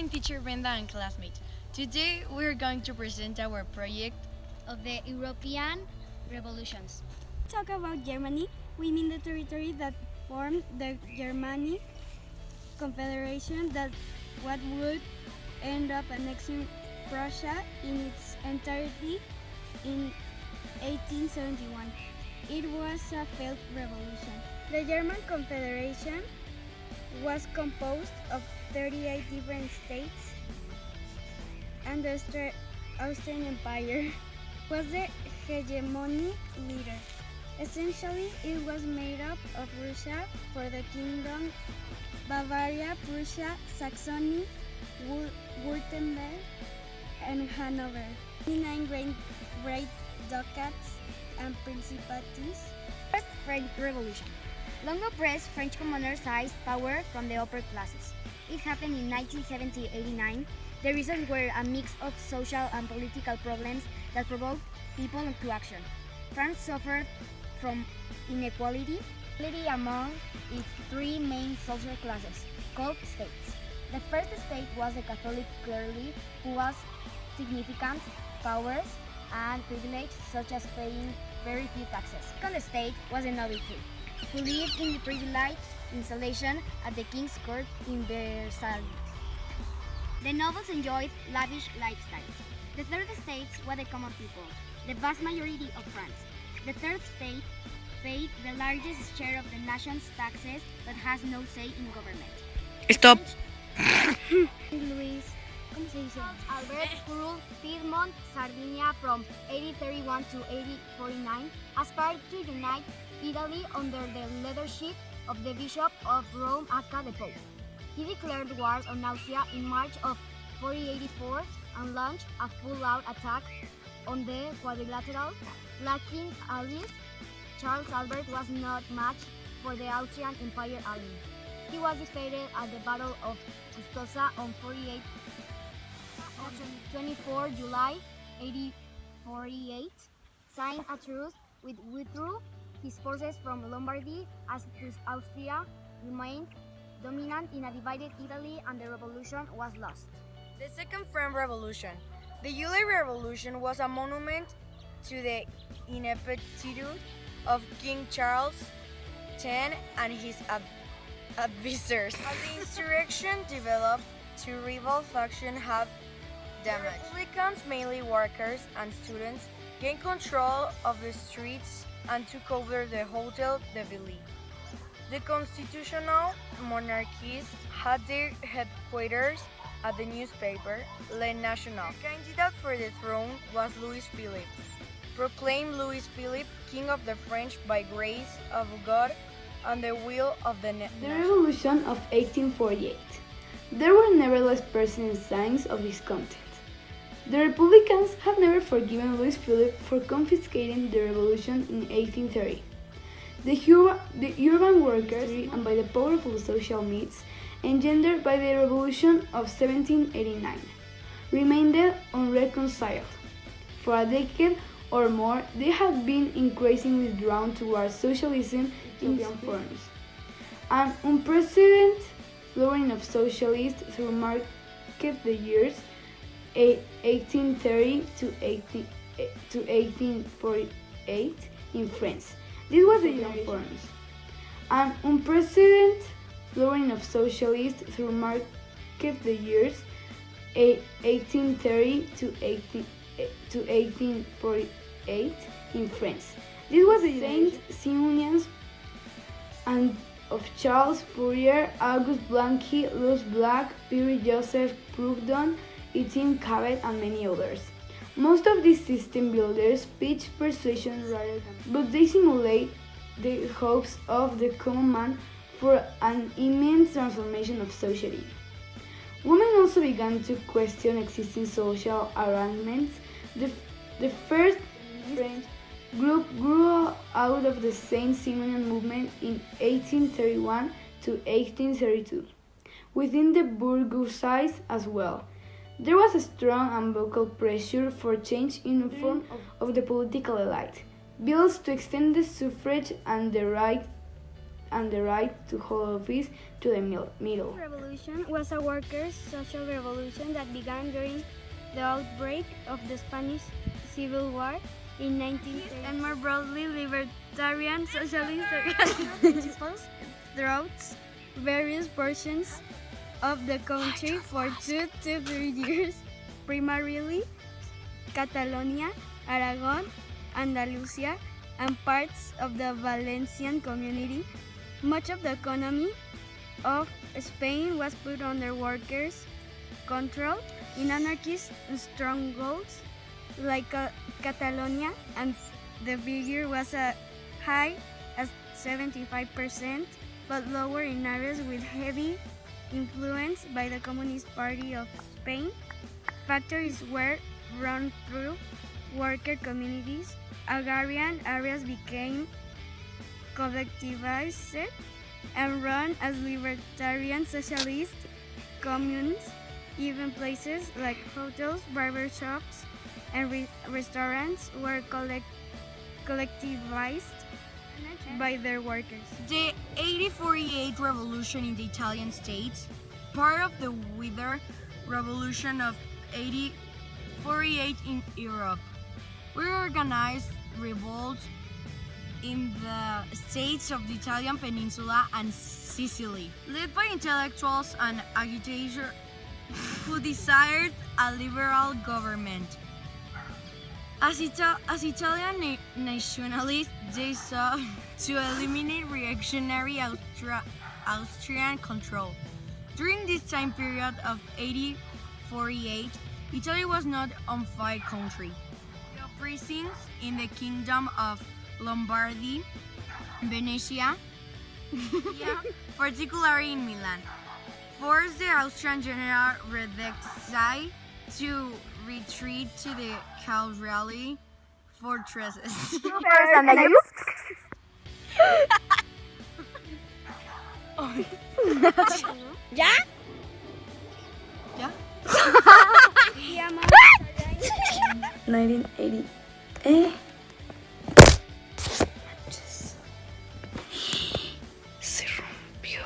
morning, teacher Brenda and classmates. Today we're going to present our project of the European revolutions. Talk about Germany, we mean the territory that formed the Germanic Confederation that what would end up annexing Prussia in its entirety in 1871. It was a failed revolution. The German Confederation was composed of 38 different states, and the Austrian Empire was the hegemonic leader. Essentially, it was made up of Russia for the kingdom, Bavaria, Prussia, Saxony, Württemberg, and Hanover. 29 great ducats and principalities. First French Revolution. Long oppressed French commoners seized power from the upper classes. It happened in 1970-89. The reasons were a mix of social and political problems that provoked people to action. France suffered from inequality among its three main social classes, called states. The first state was the Catholic clergy, who was significant powers and privileges, such as paying very few taxes. The second state was the nobility, who lived in the privileged installation at the king's court in Versailles. The nobles enjoyed lavish lifestyles. The third state was the common people, the vast majority of France. The third state paid the largest share of the nation's taxes but has no say in government. Stop. Luis Albert ruled Piedmont, Sardinia from 1831 to 1849, aspired to unite Italy under the leadership of the Bishop of Rome, aka the Pope. He declared war on Austria in March of 1484 and launched a full-out attack on the Quadrilateral. Lacking allies, Charles Albert was not matched for the Austrian Empire army. He was defeated at the Battle of Custoza on 24 July 1848, signed a truce which withdrew his forces from Lombardy as Austria remained dominant in a divided Italy and the revolution was lost. The Second French Revolution. The July Revolution was a monument to the ineptitude of King Charles X and his advisors. As the insurrection developed, two rival factions have damaged. The Republicans, mainly workers and students, gained control of the streets and took over the Hotel de Ville. The constitutional monarchies had their headquarters at the newspaper Le National. The candidate for the throne was Louis Philippe, proclaimed Louis Philippe King of the French by grace of God and the will of the nation. The Revolution of 1848. There were nevertheless pertinent signs of its content. The Republicans have never forgiven Louis Philippe for confiscating the revolution in 1830. The urban workers, and by the powerful social needs engendered by the Revolution of 1789, remained unreconciled. For a decade or more, they had been increasingly drawn towards socialism in utopian forms. An unprecedented flowering of socialists through marked the years 1830 to 1848 in France. This was the utopian forms. An unprecedented flowering of socialists through marked the years 1830 to 1848 in France. This was the Saint-Simonians and of Charles Fourier, Auguste Blanqui, Louis Black, Pierre-Joseph Proudhon, Etienne Cabet, and many others. Most of these system builders pitch persuasion rather than, but they simulate the hopes of the common man for an immense transformation of society. Women also began to question existing social arrangements. The first French group grew out of the Saint-Simonian movement in 1831 to 1832. Within the bourgeoisie as well, there was a strong and vocal pressure for change in the form of the political elite. Bills to extend the suffrage and the right and the right to hold office to the middle. Revolution was a workers' social revolution that began during the outbreak of the Spanish Civil War in 1930, and more broadly libertarian socialist organizations throughout various portions of the country for 2 to 3 years, primarily Catalonia, Aragon, Andalusia, and parts of the Valencian community. Much of the economy of Spain was put under workers' control in anarchist strongholds like Catalonia, and the figure was as high as 75%, but lower in areas with heavy influence by the Communist Party of Spain. Factories were run through worker communities. Agrarian areas became collectivized and run as libertarian socialist communes. Even places like hotels, barber shops, and restaurants were collectivized by their workers. The 1848 revolution in the Italian states, part of the wider revolution of 1848 in Europe, were organized revolts in the states of the Italian peninsula and Sicily, led by intellectuals and agitators who desired a liberal government. As Italian nationalists, they sought to eliminate reactionary Austrian control. During this time period of 1848, Italy was not a unified country. The uprisings in the Kingdom of Lombardy, Venetia, particularly in Milan, forced the Austrian general Radexai to retreat to the Caudrelli fortresses. ¿Ya? ¿Ya? 1980. Se rompió.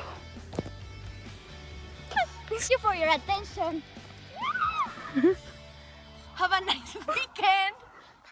Thank you for your attention. Have a nice week.